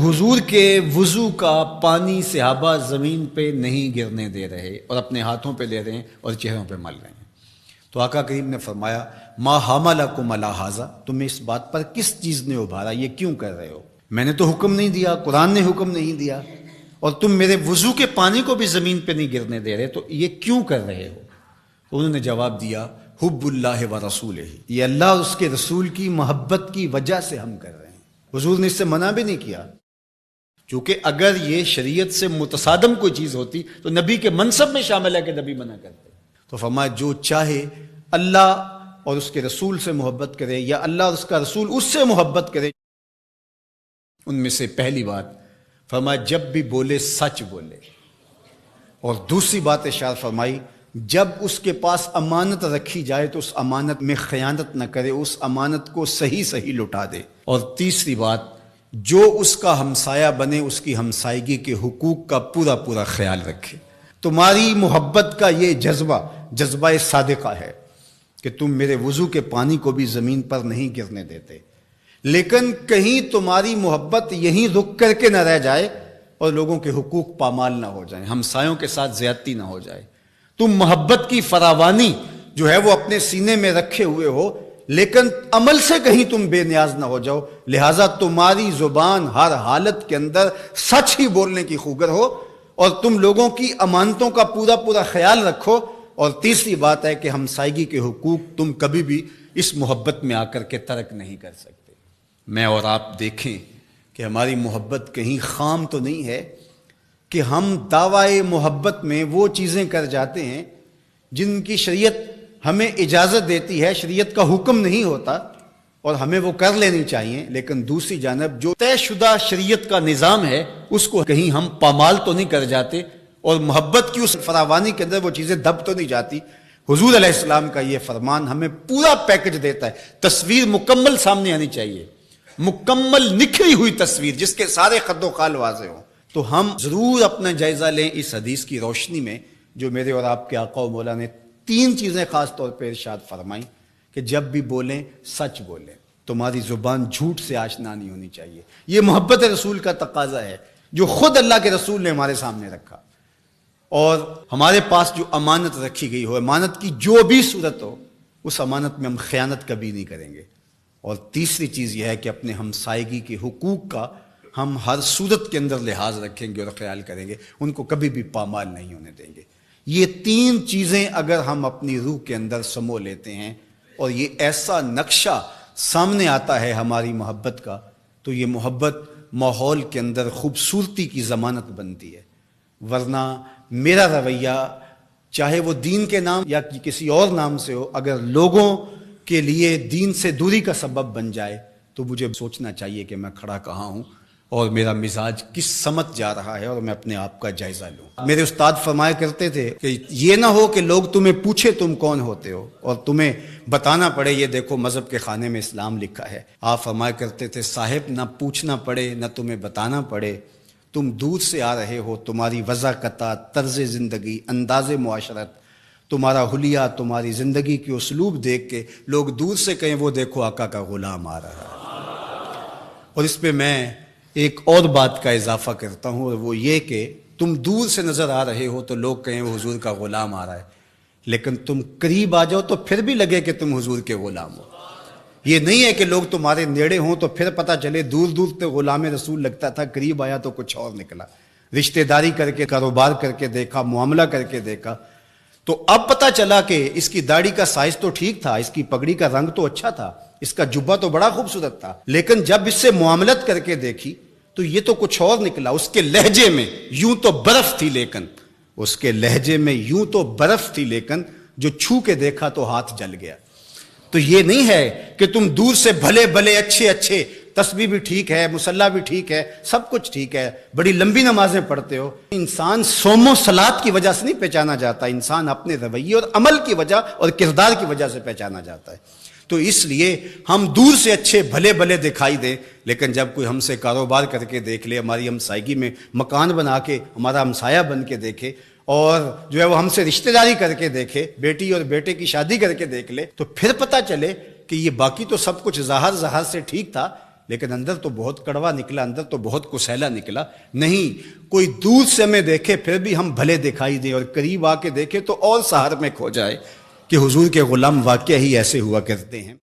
حضور کے وضو کا پانی صحابہ زمین پہ نہیں گرنے دے رہے اور اپنے ہاتھوں پہ لے رہے ہیں اور چہروں پہ مل رہے ہیں. تو آقا کریم نے فرمایا ما حملکم علی ھذا، تمہیں اس بات پر کس چیز نے ابھارا، یہ کیوں کر رہے ہو؟ میں نے تو حکم نہیں دیا، قرآن نے حکم نہیں دیا، اور تم میرے وضو کے پانی کو بھی زمین پہ نہیں گرنے دے رہے، تو یہ کیوں کر رہے ہو؟ انہوں نے جواب دیا حب اللہ و رسولہ، یہ اللہ اور اس کے رسول کی محبت کی وجہ سے ہم کر رہے ہیں. حضور نے اس سے منع بھی نہیں کیا، چونکہ اگر یہ شریعت سے متصادم کوئی چیز ہوتی تو نبی کے منصب میں شامل ہے کہ نبی منع کرتے. تو فرمایا جو چاہے اللہ اور اس کے رسول سے محبت کرے یا اللہ اور اس کا رسول اس سے محبت کرے. ان میں سے پہلی بات فرمایا جب بھی بولے سچ بولے، اور دوسری بات ارشاد فرمائی جب اس کے پاس امانت رکھی جائے تو اس امانت میں خیانت نہ کرے، اس امانت کو صحیح صحیح لٹا دے. اور تیسری بات جو اس کا ہمسایہ بنے اس کی ہمسائیگی کے حقوق کا پورا پورا خیال رکھے. تمہاری محبت کا یہ جذبہ صادقہ ہے کہ تم میرے وضو کے پانی کو بھی زمین پر نہیں گرنے دیتے، لیکن کہیں تمہاری محبت یہیں رک کر کے نہ رہ جائے اور لوگوں کے حقوق پامال نہ ہو جائیں، ہمسایوں کے ساتھ زیادتی نہ ہو جائے. تم محبت کی فراوانی جو ہے وہ اپنے سینے میں رکھے ہوئے ہو، لیکن عمل سے کہیں تم بے نیاز نہ ہو جاؤ، لہٰذا تمہاری زبان ہر حالت کے اندر سچ ہی بولنے کی خوگر ہو اور تم لوگوں کی امانتوں کا پورا پورا خیال رکھو. اور تیسری بات ہے کہ ہمسائیگی کے حقوق تم کبھی بھی اس محبت میں آ کر کے ترک نہیں کر سکتے. میں اور آپ دیکھیں کہ ہماری محبت کہیں خام تو نہیں ہے کہ ہم دعوی محبت میں وہ چیزیں کر جاتے ہیں جن کی شریعت ہمیں اجازت دیتی ہے، شریعت کا حکم نہیں ہوتا اور ہمیں وہ کر لینی چاہیے، لیکن دوسری جانب جو طے شدہ شریعت کا نظام ہے اس کو کہیں ہم پامال تو نہیں کر جاتے اور محبت کی اس فراوانی کے اندر وہ چیزیں دب تو نہیں جاتی. حضور علیہ السلام کا یہ فرمان ہمیں پورا پیکج دیتا ہے. تصویر مکمل سامنے آنی چاہیے، مکمل نکھری ہوئی تصویر جس کے سارے خد و خال واضح ہوں. تو ہم ضرور اپنا جائزہ لیں اس حدیث کی روشنی میں جو میرے اور آپ کے آقا و مولا نے 3 چیزیں خاص طور پہ ارشاد فرمائیں کہ جب بھی بولیں سچ بولیں، تمہاری زبان جھوٹ سے آشنا نہیں ہونی چاہیے. یہ محبت رسول کا تقاضا ہے جو خود اللہ کے رسول نے ہمارے سامنے رکھا. اور ہمارے پاس جو امانت رکھی گئی ہو، امانت کی جو بھی صورت ہو، اس امانت میں ہم خیانت کبھی نہیں کریں گے. اور تیسری چیز یہ ہے کہ اپنے ہمسائیگی کے حقوق کا ہم ہر صورت کے اندر لحاظ رکھیں گے اور خیال کریں گے، ان کو کبھی بھی پامال نہیں ہونے دیں گے. یہ 3 چیزیں اگر ہم اپنی روح کے اندر سمو لیتے ہیں اور یہ ایسا نقشہ سامنے آتا ہے ہماری محبت کا، تو یہ محبت ماحول کے اندر خوبصورتی کی ضمانت بنتی ہے. ورنہ میرا رویہ چاہے وہ دین کے نام یا کسی اور نام سے ہو، اگر لوگوں کے لیے دین سے دوری کا سبب بن جائے تو مجھے سوچنا چاہیے کہ میں کھڑا کہاں ہوں اور میرا مزاج کس سمت جا رہا ہے اور میں اپنے آپ کا جائزہ لوں. میرے استاد فرمایا کرتے تھے کہ یہ نہ ہو کہ لوگ تمہیں پوچھے تم کون ہوتے ہو اور تمہیں بتانا پڑے یہ دیکھو مذہب کے خانے میں اسلام لکھا ہے. آپ فرمایا کرتے تھے صاحب نہ پوچھنا پڑے نہ تمہیں بتانا پڑے، تم دور سے آ رہے ہو، تمہاری وضاقت، طرز زندگی، انداز معاشرت، تمہارا حلیہ، تمہاری زندگی کی اسلوب دیکھ کے لوگ دور سے کہیں وہ دیکھو آقا کا غلام آ رہا ہے. اور اس پہ میں ایک اور بات کا اضافہ کرتا ہوں، اور وہ یہ کہ تم دور سے نظر آ رہے ہو تو لوگ کہیں وہ حضور کا غلام آ رہا ہے، لیکن تم قریب آ جاؤ تو پھر بھی لگے کہ تم حضور کے غلام ہو. یہ نہیں ہے کہ لوگ تمہارے نیڑے ہوں تو پھر پتہ چلے دور دور سے غلام رسول لگتا تھا، قریب آیا تو کچھ اور نکلا. رشتہ داری کر کے، کاروبار کر کے دیکھا، معاملہ کر کے دیکھا تو اب پتہ چلا کہ اس کی داڑھی کا سائز تو ٹھیک تھا، اس کی پگڑی کا رنگ تو اچھا تھا، اس کا جبہ تو بڑا خوبصورت تھا، لیکن جب اس سے معاملت کر کے دیکھی تو یہ تو کچھ اور نکلا. اس کے لہجے میں یوں تو برف تھی، لیکن اس کے لہجے میں یوں تو برف تھی، لیکن جو چھو کے دیکھا تو ہاتھ جل گیا. تو یہ نہیں ہے کہ تم دور سے بھلے بھلے اچھے تسبیح بھی ٹھیک ہے، مصلی بھی ٹھیک ہے، سب کچھ ٹھیک ہے، بڑی لمبی نمازیں پڑھتے ہو. انسان صوم و صلات کی وجہ سے نہیں پہچانا جاتا، انسان اپنے رویے اور عمل کی وجہ اور کردار کی وجہ سے پہچانا جاتا ہے. تو اس لیے ہم دور سے اچھے بھلے بھلے دکھائی دیں، لیکن جب کوئی ہم سے کاروبار کر کے دیکھ لے، ہماری ہمسائیگی میں مکان بنا کے ہمارا ہمسایہ بن کے دیکھے اور جو ہے وہ ہم سے رشتہ داری کر کے دیکھے، بیٹی اور بیٹے کی شادی کر کے دیکھ لے، تو پھر پتہ چلے کہ یہ باقی تو سب کچھ ظاہر سے ٹھیک تھا، لیکن اندر تو بہت کڑوا نکلا، اندر تو بہت کسیلا نکلا. نہیں، کوئی دور سے ہمیں دیکھے پھر بھی ہم بھلے دکھائی دیں، اور قریب آ کے دیکھے تو اور سہار میں کھو جائے کہ حضور کے غلام واقعہ ہی ایسے ہوا کرتے ہیں.